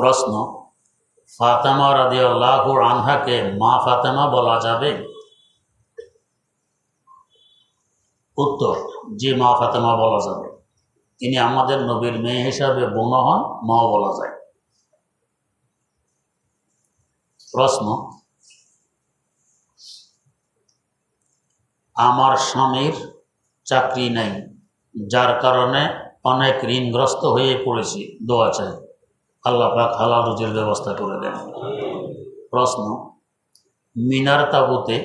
প্রশ্ন, ফাতেমা রাদিয়াল্লাহু আনহাকে মা ফাতেমা বলা যাবে? উত্তর, জি, মা ফাতেমা বলা যাবে। তিনি আমাদের নবীর মেয়ে হিসাবে বোন হন, মাও বলা যায়। প্রশ্ন, আমার স্বামীর চাকরি নেই, যার কারণে অনেক ঋণগ্রস্ত হয়ে পড়েছি, দোয়া চাই, আল্লাহ পাক হালাল রুজির ব্যবস্থা করে দেন। প্রশ্ন, মিনার তাবুতে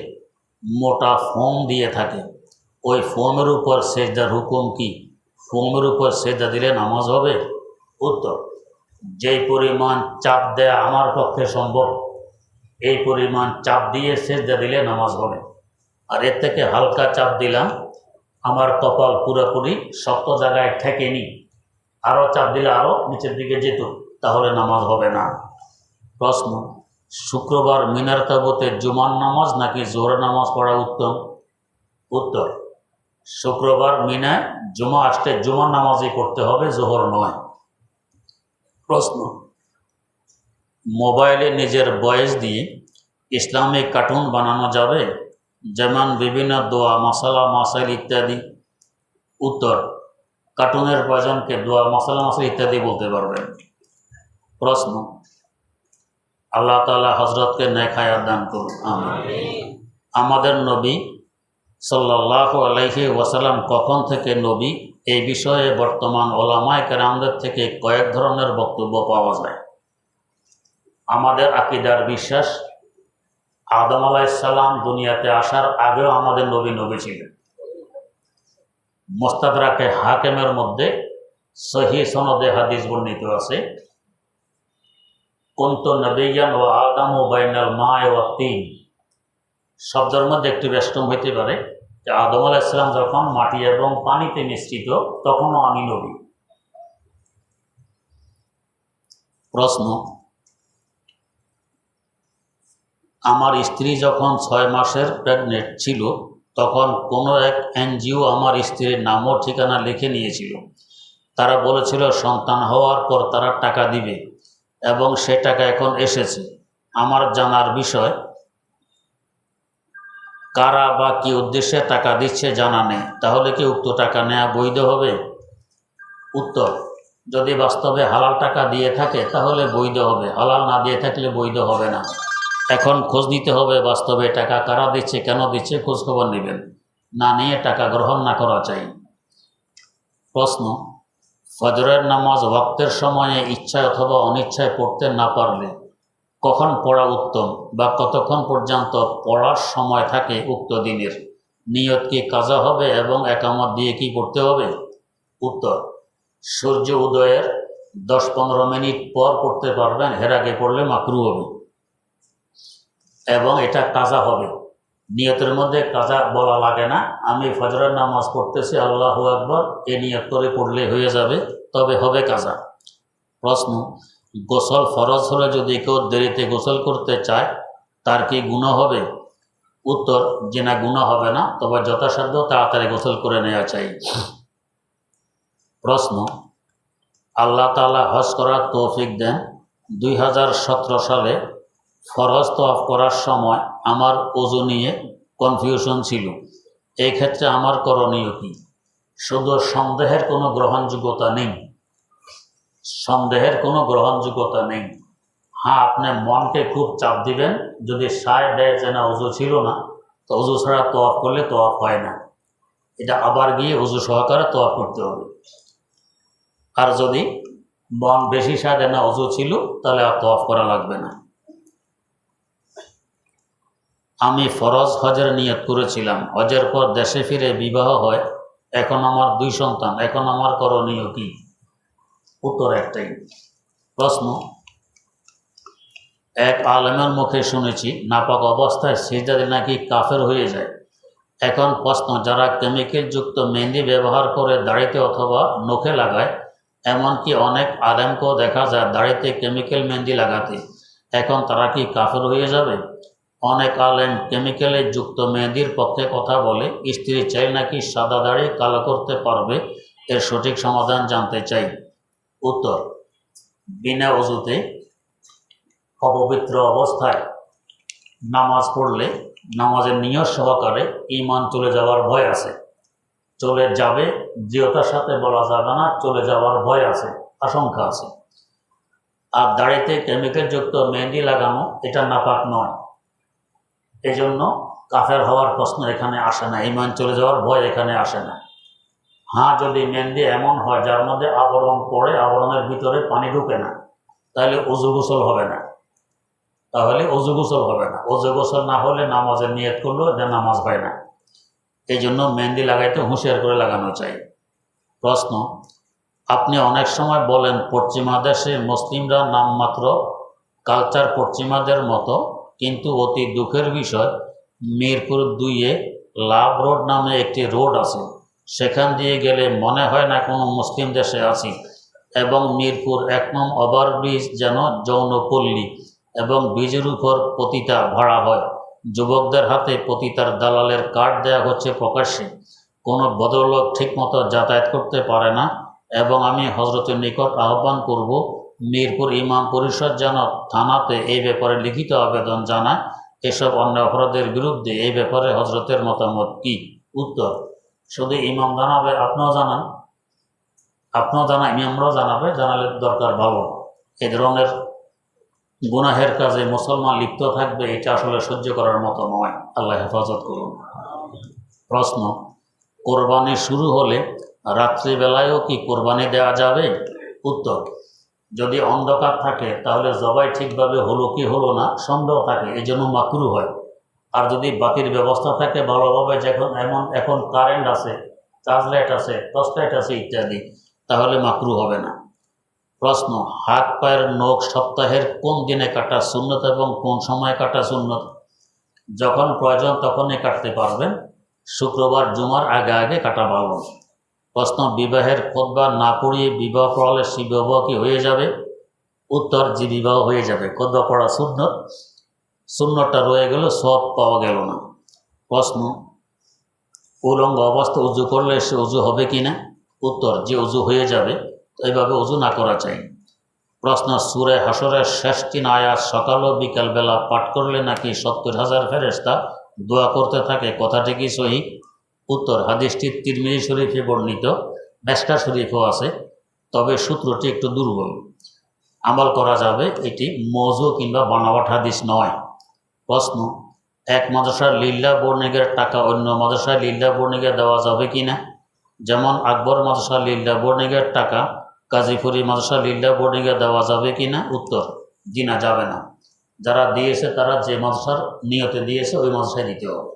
মোটা ফোম দিয়ে থাকে, ওই ফোমের উপর সেজদার হুকুম কি? ফোমের উপর সেজদা দিলে নামাজ হবে? উত্তর, যেই পরিমাণ চাপ দেয়া আমার পক্ষে সম্ভব এই পরিমাণ চাপ দিয়ে সেজদা দিলে নামাজ হবে। আর এর থেকে হালকা চাপ দিলাম, আমার কপাল পুরোপুরি শক্ত জায়গায় ঠেকেনি, আরও চাপ দিলে আরও নিচের দিকে যেত, তাহলে নামাজ হবে না। প্রশ্ন, শুক্রবার মিনার তাবুতে জুমার নামাজ নাকি জোহরের নামাজ পড়া উত্তম? উত্তর, শুক্রবার মিনায় জুমা আসতে জুমার নামাজই পড়তে হবে, জোহর নয়। প্রশ্ন, মোবাইলে নিজের ভয়েস দিয়ে ইসলামিক কার্টুন বানানো যাবে, যেমন বিভিন্ন দোয়া, মশালা, মাসাইল ইত্যাদি? উত্তর, কার্টুনের প্রয়োজনকে দোয়া, মশালা, মাসাইল ইত্যাদি বলতে পারবেন। প্রশ্ন, আল্লাহ তাআলা হযরতকে নেক হায়াত দান করুন, আমিন। আমাদের নবী সাল্লাল্লাহু আলাইহি ওয়াসাল্লাম কখন থেকে নবী, এই বিষয়ে বর্তমান ওলামায়ে কেরামদের থেকে কয়েক ধরনের বক্তব্য পাওয়া যায়। আমাদের আকীদার বিশ্বাস, আদম আলাইহিস সালাম দুনিয়াতে আসার আগেও আমাদের নবী ছিলেন। মুস্তাদরাকে হাকিমের মধ্যে সহিহ সনদে হাদিস বর্ণিত আছে, কুনতু নবিয়্যান ওয়া আদামু বাইনাল মা'i ওয়াত তিন। শব্দের মধ্যে একটু ব্যস্তম হইতে পারে যে আদম আলাইহিস সালাম যখন মাটি এবং পানিতে মিশ্রিত, তখনও আমি নবী। প্রশ্ন, আমার স্ত্রী যখন 6 মাসের প্রেগনেন্ট ছিল, তখন কোনো এক এনজিও আমার স্ত্রীর নাম ও ঠিকানা লিখে নিয়েছিল। তারা বলেছিল সন্তান হওয়ার পর তারা টাকা দিবে, এবং সে টাকা এখন এসেছে। আমার জানার বিষয়, কারা বা কি উদ্দেশ্যে টাকা দিচ্ছে জানা নেই, তাহলে কি উক্ত টাকা নেওয়া বৈধ হবে? উত্তর, যদি বাস্তবে হালাল টাকা দিয়ে থাকে তাহলে বৈধ হবে, হালাল না দিয়ে থাকলে বৈধ হবে না। এখন খোঁজ নিতে হবে বাস্তবে টাকা কারা দিচ্ছে, কেন দিচ্ছে, খোঁজ খবর নেবেন, না নিয়ে টাকা গ্রহণ না করা চাই। প্রশ্ন, ফজরের নামাজ ওয়াক্তের সময়ে ইচ্ছায় অথবা অনিচ্ছায় পড়তে না পারলে কখন পড়া উত্তম, বা কতক্ষণ পর্যন্ত পড়ার সময় থাকে উক্ত দিনের? নিয়ত কি কাজা হবে এবং একামত দিয়ে কি করতে হবে? উত্তর, সূর্য উদয়ের 10-15 মিনিট পর পড়তে পারবেন, এর আগে পড়লে মাকরু হবে এবং এটা কাজা হবে। নিয়তের মধ্যে কাজা বলা লাগে না, আমি ফজরের নামাজ পড়তেছি, আল্লাহু আকবার, এ নিয়ত করে পড়লে হয়ে যাবে, তবে হবে কাজা। প্রশ্ন, গোসল ফরজ হলে যদি কেউ দেরিতে গোসল করতে চায়, তার কি গুনাহ হবে? উত্তর, যে না, গুনাহ হবে না, তবে যথাসাধ্য তাড়াতাড়ি গোসল করে নেওয়া চাই। প্রশ্ন, আল্লাহ তাআলা হজ করার তৌফিক দেন। 2017 সালে ফরজ তওয়াফ করার সময় আমার ওযু নিয়ে কনফিউশন ছিল, এই ক্ষেত্রে আমার করণীয় কি? শুধু সন্দেহের কোনো গ্রহণযোগ্যতা নেই, সন্দেহের কোনো গ্রহণযোগ্যতা নেই। হ্যাঁ, আপনি মনকে খুব চাপ দিবেন, যদি সায় দেয় যে না ওযু ছিল না, তো ওযু ছাড়া তওয়াফ করলে তওয়াফ হয় না, এটা আবার গিয়ে ওযু সহকারে তওয়াফ করতে হবে। আর যদি মন বেশি সায় দেয় না ওযু ছিল, তাহলে আর তওয়াফ করা লাগবে না। আমি ফরজ হজের নিয়ত করেছিলাম, হজের পর দেশে ফিরে বিবাহ হয়, এখন আমার 2 সন্তান, এখন আমার করণীয় কি? উত্তর একটাই। প্রশ্ন, এক আলেমের মুখে শুনেছি নাপাক অবস্থায় সিজদা দিলে নাকি কাফের হয়ে যায়। এখন প্রশ্ন, যারা কেমিক্যালযুক্ত মেহেন্দি ব্যবহার করে দাড়িতে অথবা নখে লাগায়, এমনকি অনেক আলেমকেও দেখা যায় দাড়িতে কেমিক্যাল মেহেন্দি লাগাতে, এখন তারা কি কাফের হয়ে যাবে? অনেক আলেম কেমিক্যালে যুক্ত মেহেন্দির পক্ষে কথা বলে, স্ত্রী চাই নাকি সাদা দাড়ি কালো করতে পারবে, এর সঠিক সমাধান জানতে চাই। উত্তর, বিনা ওযুতে অপবিত্র অবস্থায় নামাজ পড়লে নামাজের নিয়ত সহকারে ঈমান চলে যাওয়ার ভয় আছে। চলে যাবে দৃঢ়তার সাথে বলা যাবে না, চলে যাওয়ার ভয় আছে, আশঙ্কা আছে। আর দাড়িতে কেমিক্যালযুক্ত মেহেন্দি লাগানো এটা নাপাক নয়, এজন্য কাফের হওয়ার প্রশ্ন এখানে আসে না, ঈমান চলে যাওয়ার ভয় এখানে আসে না। হ্যাঁ, যদি মেহেন্দি এমন হয় যার মধ্যে আবরণ পড়ে, আবরণের ভিতরে পানি ঢুকে না, তাহলে অজু গোসল হবে না, অজু গোসল না হলে নামাজের নিয়ত করলেও যে নামাজ হয় না। এই জন্য মেহেন্দি লাগাইতে হুঁশিয়ার করে লাগানো চাই। প্রশ্ন, আপনি অনেক সময় বলেন পশ্চিমা দেশে মুসলিমরা নামমাত্র কালচার পশ্চিমাদের মতো, কিন্তু অতি দুঃখের বিষয় মিরপুর 2-এ লাভ রোড নামে একটি রোড আছে, সেখান দিয়ে গেলে মনে হয় না কোনো মুসলিম দেশে আছি, এবং মিরপুর 1 নং ওভারব্রিজ যেন যৌনপল্লী, এবং ব্রিজের উপর পতিতা ভাড়া হয়, যুবকদের হাতে পতিতার দালালের কার্ড দেওয়া হচ্ছে প্রকাশ্যে, কোনো ভদ্রলোক ঠিকমতো যাতায়াত করতে পারে না, এবং আমি হজরতের নিকট আহ্বান করব মিরপুর ইমাম পরিষদ যেন থানাতে এই ব্যাপারে লিখিত আবেদন জানায়। এসব অন্য অপরাধের বিরুদ্ধে এই ব্যাপারে হজরতের মতামত কি? উত্তর, শুধু ইমাম জানাবে, আপনিও জানান, ইমামরাও জানালে দরকার ভালো। এ ধরনের গুনাহের কাজে মুসলমান লিপ্ত থাকবে, এটা আসলে সহ্য করার মতো নয়। আল্লাহ হেফাজত করুন। প্রশ্ন, কোরবানি শুরু হলে রাত্রিবেলায়ও কি কোরবানি দেওয়া যাবে? উত্তর, যদি অন্ধকার থাকে তাহলে জবাই ঠিকভাবে হলো কি হলো না সন্দেহ থাকে, এই জন্য মাকরু হয়। আর যদি বাতির ব্যবস্থা থাকে ভালোভাবে, এখন কারেন্ট আছে, চার্জ লাইট আছে, টর্চ লাইট আছে ইত্যাদি, তাহলে মাকরু হবে না। প্রশ্ন, হাত পায়ের নখ সপ্তাহের কোন দিনে কাটা সুন্নত এবং কোন সময় কাটা সুন্নত? যখন প্রয়োজন তখনই কাটতে পারবেন, শুক্রবার জুমার আগে আগে কাটা ভালো। প্রশ্ন, বিবাহের খুতবা না পড়িয়ে বিবাহ পড়ালে সে বিবাহ কি হয়ে যাবে? উত্তর, যে বিবাহ হয়ে যাবে, খুতবা পড়া সুন্নতটা রয়ে গেল, সব পাওয়া গেল না। প্রশ্ন, উলঙ্গ অবস্থা উজু করলে সে উজু হবে কি না? উত্তর, যে উজু হয়ে যাবে, এইভাবে উজু না করা চাই। প্রশ্ন, সূরা হাশরের শেষ 3 আয়াত সকাল ও বিকালবেলা পাঠ করলে নাকি 70,000 ফেরেশতা দোয়া করতে থাকে, কথাটি কি সহিহ? উত্তর, হাদিসটি তিরমিজি শরীফে বর্ণিত, মেশকা শরীফও আছে, তবে সূত্রটি একটু দুর্বল। আমল করা যাবে, এটি মওযু কিংবা বানাওয়াট হাদিস নয়। প্রশ্ন, এক মাদ্রাসার লিল্লাহ বোর্নিংয়ের টাকা অন্য মাদ্রাসায় লিল্লাহ বোর্নিংয়ে দেওয়া যাবে কি না? যেমন আকবর মাদ্রাসা লিল্লাহ বোর্ডিংয়ের টাকা গাজীপুরি মাদ্রাসা লিল্লাহ বোর্ডিংয়ে দেওয়া যাবে কি না? উত্তর, জি না, যাবে না। যারা দিয়েছে তারা যে মাদ্রাসার নিয়তে দিয়েছে ওই মাদ্রাসায় দিতে হবে।